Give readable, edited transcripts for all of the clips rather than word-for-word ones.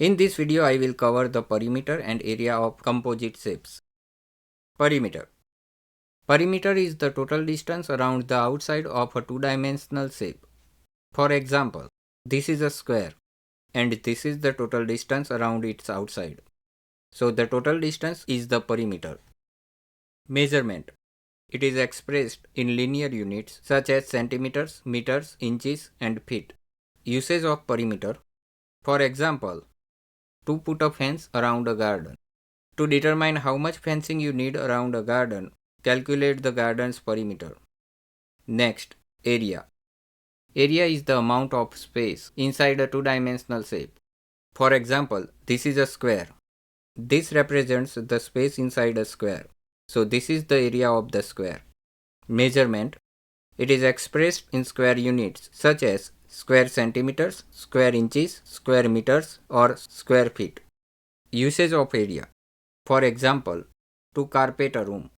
In this video, I will cover the perimeter and area of composite shapes. Perimeter. Perimeter is the total distance around the outside of a two-dimensional shape. For example, this is a square and this is the total distance around its outside. So the total distance is the perimeter. Measurement. It is expressed in linear units such as centimeters, meters, inches and feet. Usage of perimeter. For example, to put a fence around a garden. To determine how much fencing you need around a garden, calculate the garden's perimeter. Next, area. Area is the amount of space inside a two-dimensional shape. For example, this is a square. This represents the space inside a square. So this is the area of the square. Measurement. It is expressed in square units such as square centimeters, square inches, square meters or square feet. Usage of area. For example, to carpet a room.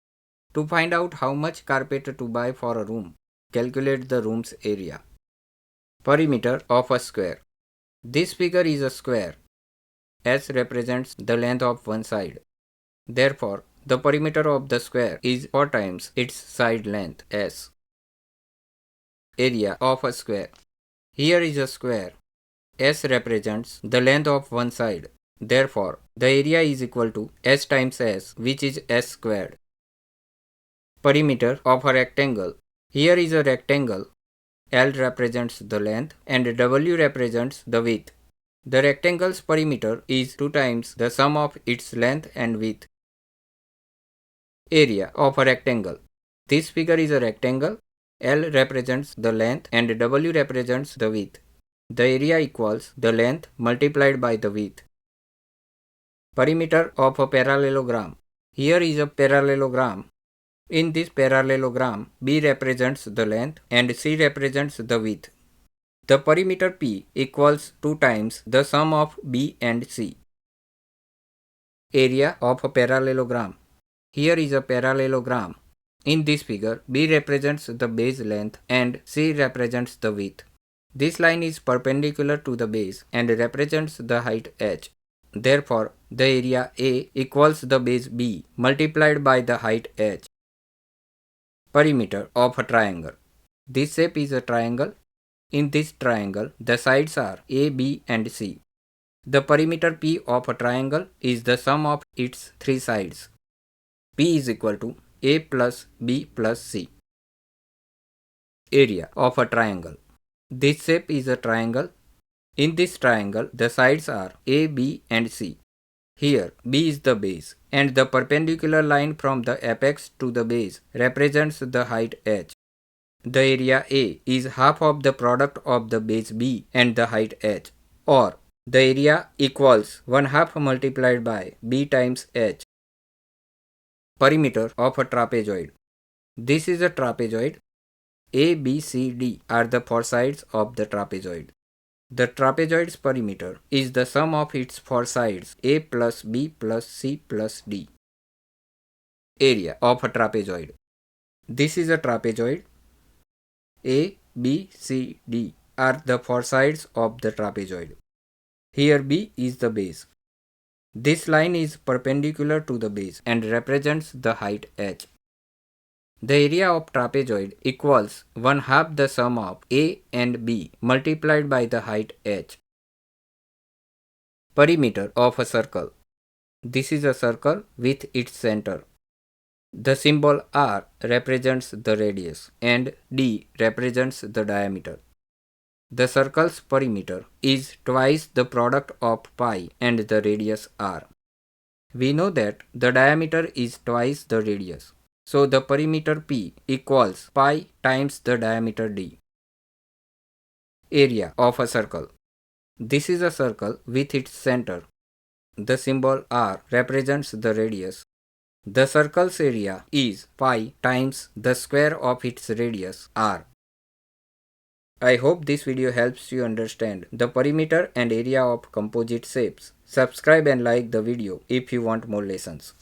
To find out how much carpet to buy for a room, calculate the room's area. Perimeter of a square. This figure is a square. S represents the length of one side. Therefore, the perimeter of the square is 4 times its side length S. Area of a square. Here is a square. S represents the length of one side. Therefore, the area is equal to S times S, which is S squared. Perimeter of a rectangle. Here is a rectangle. L represents the length and W represents the width. The rectangle's perimeter is 2 times the sum of its length and width. Area of a rectangle. This figure is a rectangle. L represents the length and W represents the width. The area equals the length multiplied by the width. Perimeter of a parallelogram. Here is a parallelogram. In this parallelogram, B represents the length and C represents the width. The perimeter P equals 2 times the sum of B and C. Area of a parallelogram. Here is a parallelogram. In this figure, B represents the base length and C represents the width. This line is perpendicular to the base and represents the height h. Therefore, the area A equals the base B multiplied by the height h. Perimeter of a triangle. This shape is a triangle. In this triangle, the sides are A, B and C. The perimeter P of a triangle is the sum of its 3 sides. P is equal to A plus B plus C. Area of a triangle. This shape is a triangle. In this triangle, the sides are A, B and C. Here, B is the base and the perpendicular line from the apex to the base represents the height h. The area A is half of the product of the base B and the height h, or the area equals 1/2 multiplied by B times h. Perimeter of a trapezoid. This is a trapezoid. A, B, C, D are the 4 sides of the trapezoid. The trapezoid's perimeter is the sum of its 4 sides A plus B plus C plus D. Area of a trapezoid. This is a trapezoid. A, B, C, D are the 4 sides of the trapezoid. Here B is the base. This line is perpendicular to the base and represents the height h. The area of trapezoid equals 1/2 the sum of A and B multiplied by the height h. Perimeter of a circle. This is a circle with its center. The symbol R represents the radius and D represents the diameter. The circle's perimeter is twice the product of pi and the radius R. We know that the diameter is twice the radius. So the perimeter P equals pi times the diameter D. Area of a circle. This is a circle with its center. The symbol R represents the radius. The circle's area is pi times the square of its radius R. I hope this video helps you understand the perimeter and area of composite shapes. Subscribe and like the video if you want more lessons.